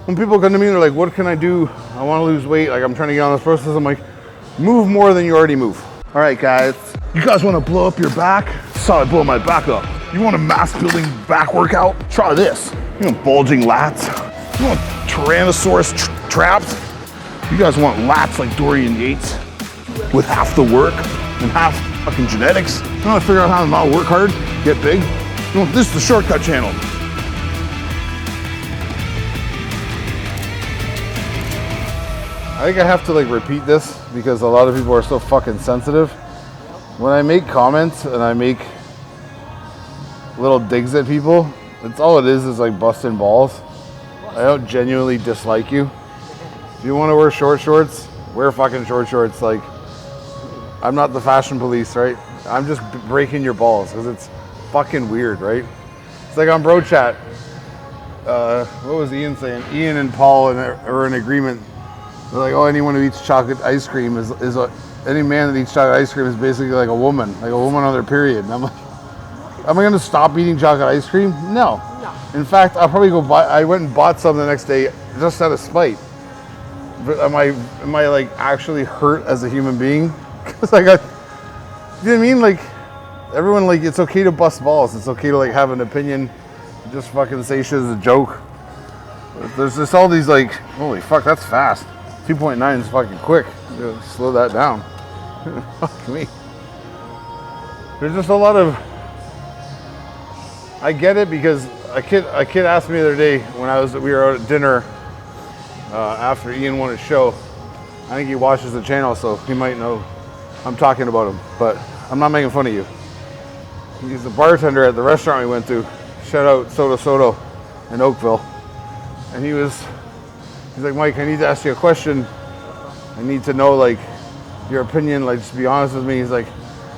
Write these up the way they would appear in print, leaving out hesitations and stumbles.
when people come to me, they're like, what can I do? I want to lose weight. Like, I'm trying to get on this process. I'm like, move more than you already move. All right, guys. You guys want to blow up your back? Saw it blow my back up. You want a mass building back workout? Try this. You want bulging lats? You want Tyrannosaurus traps? You guys want lats like Dorian Yates with half the work and half fucking genetics? You want to figure out how to not work hard, get big? You want this is the shortcut channel. I think I have to like repeat this because a lot of people are so fucking sensitive. When I make comments and I make little digs at people, it's all it is like busting balls. I don't genuinely dislike you. If you want to wear short shorts, wear fucking short shorts. Like, I'm not the fashion police, right? I'm just breaking your balls because it's fucking weird, right? It's like on Bro Chat. What was Ian saying? Ian and Paul are in agreement. They're like, oh, anyone who eats chocolate ice cream any man that eats chocolate ice cream is basically like a woman on their period. And I'm like, am I gonna stop eating chocolate ice cream? No. In fact, I'll probably go buy. I went and bought some the next day just out of spite. But am I like actually hurt as a human being? Because I got, you know what I mean? Like, everyone, like, it's okay to bust balls. It's okay to like have an opinion. Just fucking say shit as a joke. There's just all these like, holy fuck, that's fast. 2.9 is fucking quick. Slow that down. Fuck me. There's just a lot of, I get it because a kid asked me the other day when we were out at dinner after Ian won his show. I think he watches the channel, so he might know I'm talking about him, but I'm not making fun of you. He's the bartender at the restaurant we went to. Shout out Soto in Oakville. And he's like, Mike, I need to ask you a question. I need to know like your opinion, like just be honest with me. He's like,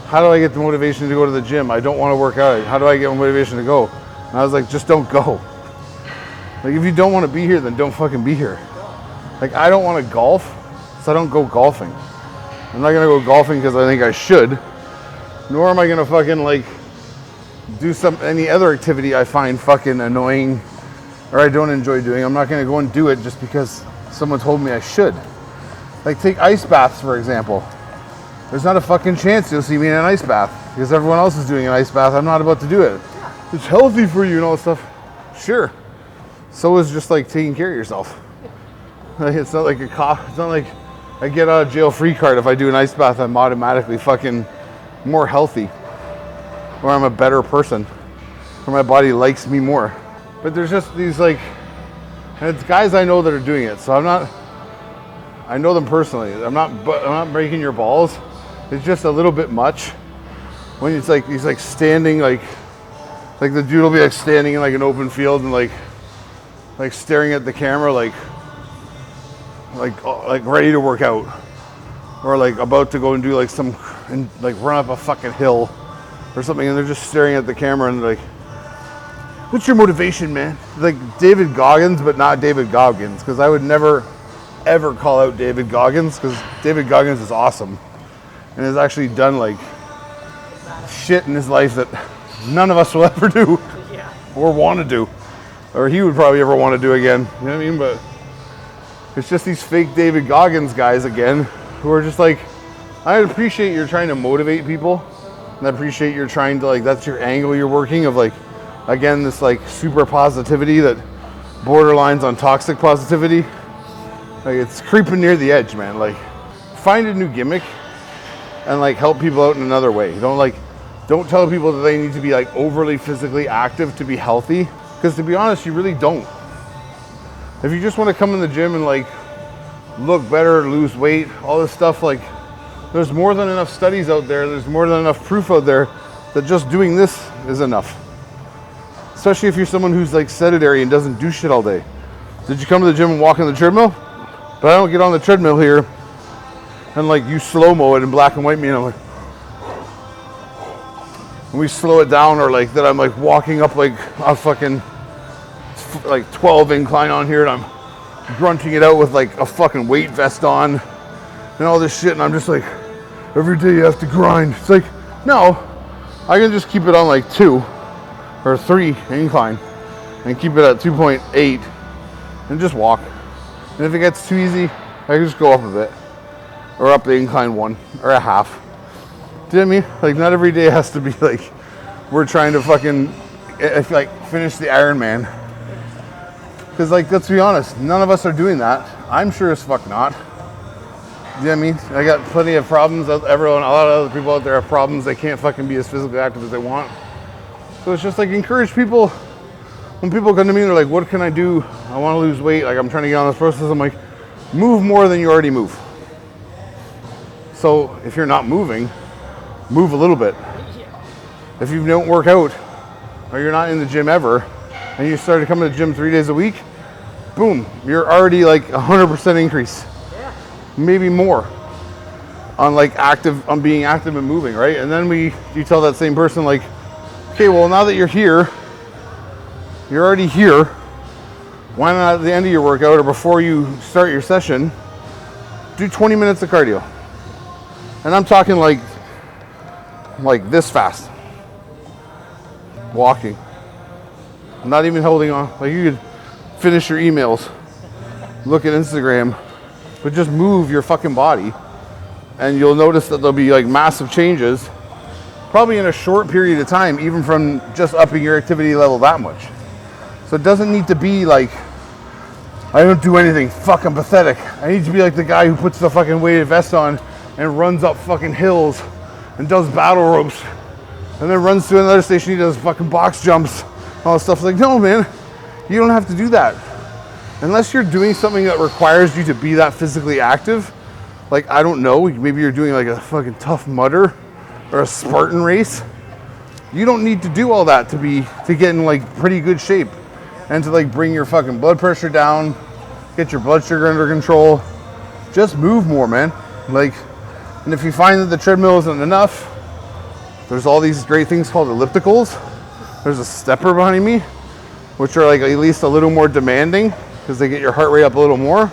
how do I get the motivation to go to the gym? I don't want to work out. How do I get motivation to go? And I was like, just don't go. Like, if you don't want to be here, then don't fucking be here. Like, I don't want to golf, so I don't go golfing. I'm not going to go golfing because I think I should, nor am I going to fucking like do any other activity I find fucking annoying or I don't enjoy doing. I'm not going to go and do it just because someone told me I should. Like, take ice baths, for example. There's not a fucking chance you'll see me in an ice bath because everyone else is doing an ice bath. I'm not about to do it. It's healthy for you and all that stuff. Sure. So is just like taking care of yourself. Like, it's not like it's not like I get out of jail free card. If I do an ice bath, I'm automatically fucking more healthy. Or I'm a better person. Or my body likes me more. But there's just these like, and it's guys I know that are doing it. So I know them personally. I'm not breaking your balls. It's just a little bit much. When it's like, he's like standing like the dude will be like standing in like an open field and like staring at the camera like ready to work out. Or like about to go and do like run up a fucking hill or something, and they're just staring at the camera and they're like, what's your motivation, man? Like David Goggins, but not David Goggins, because I would never ever call out David Goggins, because David Goggins is awesome and has actually done like shit in his life that none of us will ever do or want to do, or he would probably ever want to do again. You know what I mean? But it's just these fake David Goggins guys again who are just like, I appreciate you're trying to motivate people, and I appreciate you're trying to like, that's your angle you're working of like, again, this like super positivity that borderlines on toxic positivity. Like, it's creeping near the edge, man. Like, find a new gimmick and like help people out in another way. Don't tell people that they need to be like overly physically active to be healthy, because to be honest, you really don't. If you just want to come in the gym and like look better, lose weight, all this stuff, like there's more than enough studies out there, there's more than enough proof out there that just doing this is enough. Especially if you're someone who's like sedentary and doesn't do shit all day. Did you come to the gym and walk on the treadmill? But I don't get on the treadmill here and like you slow-mo it in black and white me, and I'm like, and we slow it down, or like that I'm like walking up like a fucking like 12 incline on here and I'm grunting it out with like a fucking weight vest on and all this shit, and I'm just like, every day you have to grind. It's like, no, I can just keep it on like 2 or 3 incline and keep it at 2.8 and just walk. And if it gets too easy, I can just go up a bit, or up the incline one, or a half. Do you know what I mean? Like, not every day has to be like we're trying to fucking like finish the Ironman. Because, like, let's be honest, none of us are doing that. I'm sure as fuck not. You know what I mean? I got plenty of problems. A lot of other people out there have problems. They can't fucking be as physically active as they want. So it's just like encourage people. When people come to me and they're like, what can I do? I want to lose weight. Like, I'm trying to get on this process. I'm like, move more than you already move. So if you're not moving, move a little bit. If you don't work out or you're not in the gym ever and you started coming to the gym 3 days a week, boom, you're already like 100% increase. Maybe more on on being active and moving, right? And then you tell that same person like, okay, well, now that you're here, you're already here. Why not at the end of your workout or before you start your session, do 20 minutes of cardio? And I'm talking like this fast, walking, not even holding on. Like, you could finish your emails, look at Instagram, but just move your fucking body, and you'll notice that there'll be like massive changes, probably in a short period of time, even from just upping your activity level that much. So it doesn't need to be like, I don't do anything, fuck, I'm pathetic. I need to be like the guy who puts the fucking weighted vest on and runs up fucking hills and does battle ropes and then runs to another station, he does fucking box jumps, all that stuff. It's like, no, man, you don't have to do that. Unless you're doing something that requires you to be that physically active, like, I don't know, maybe you're doing like a fucking Tough Mudder or a Spartan race. You don't need to do all that to get in like pretty good shape and to like bring your fucking blood pressure down, get your blood sugar under control. Just move more, man. Like, and if you find that the treadmill isn't enough, there's all these great things called ellipticals. There's a stepper behind me, which are like at least a little more demanding, because they get your heart rate up a little more,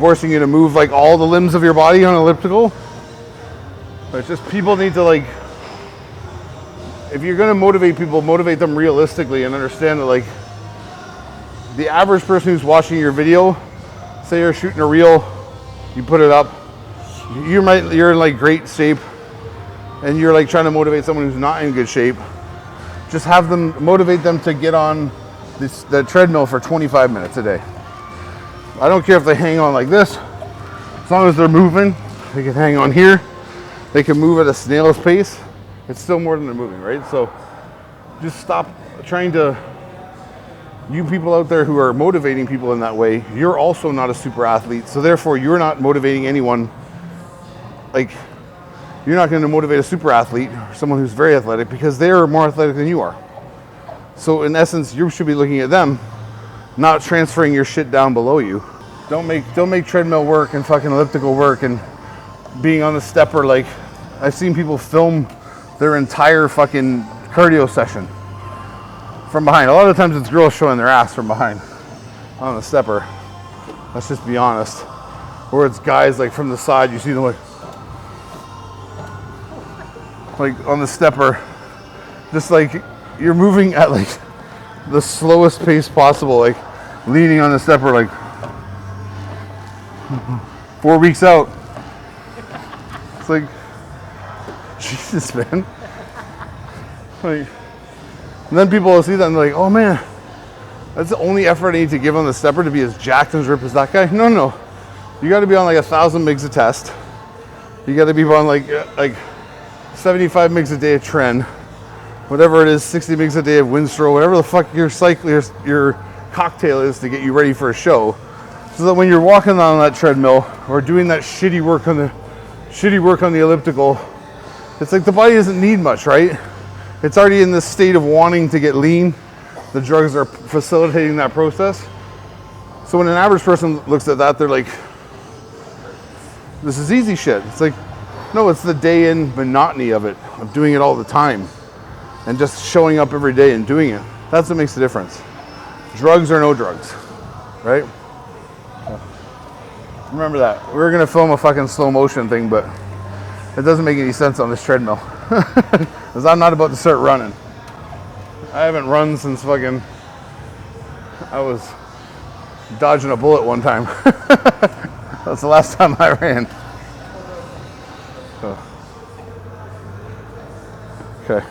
forcing you to move like all the limbs of your body on elliptical. But it's just, people need to, like, if you're gonna motivate people, motivate them realistically and understand that, like, the average person who's watching your video, say you're shooting a reel, you put it up, you're in like great shape, and you're like trying to motivate someone who's not in good shape. Just motivate them to get on the treadmill for 25 minutes a day. I don't care if they hang on like this, as long as they're moving. They can hang on here, they can move at a snail's pace. It's still more than they're moving, right? So just stop trying to, you people out there who are motivating people in that way, you're also not a super athlete, so therefore you're not motivating anyone. Like, you're not going to motivate a super athlete or someone who's very athletic, because they're more athletic than you are. So in essence, you should be looking at them, not transferring your shit down below you. Don't make treadmill work and fucking elliptical work and being on the stepper. Like, I've seen people film their entire fucking cardio session from behind. A lot of times it's girls showing their ass from behind on the stepper. Let's just be honest. Or it's guys like from the side, you see them like on the stepper, just like you're moving at like the slowest pace possible, like leaning on the stepper, like 4 weeks out. It's like, Jesus, man. Like, and then people will see that and they're like, oh man, that's the only effort I need to give on the stepper to be as jacked and as ripped as that guy. No. You got to be on like 1,000 mgs a test. You got to be on like 75 mgs a day of tren, whatever it is, 60 mgs a day of Winstrol, whatever the fuck your cocktail is to get you ready for a show, so that when you're walking on that treadmill or doing that shitty work on the elliptical, it's like the body doesn't need much, right? It's already in this state of wanting to get lean. The drugs are facilitating that process. So when an average person looks at that, they're like, this is easy shit. It's like, no, it's the day in monotony of it, of doing it all the time and just showing up every day and doing it. That's what makes the difference. Drugs or no drugs, right? Remember that. We were gonna film a fucking slow motion thing, but it doesn't make any sense on this treadmill because I'm not about to start running. I haven't run since fucking I was dodging a bullet one time. That's the last time I ran. So. Okay.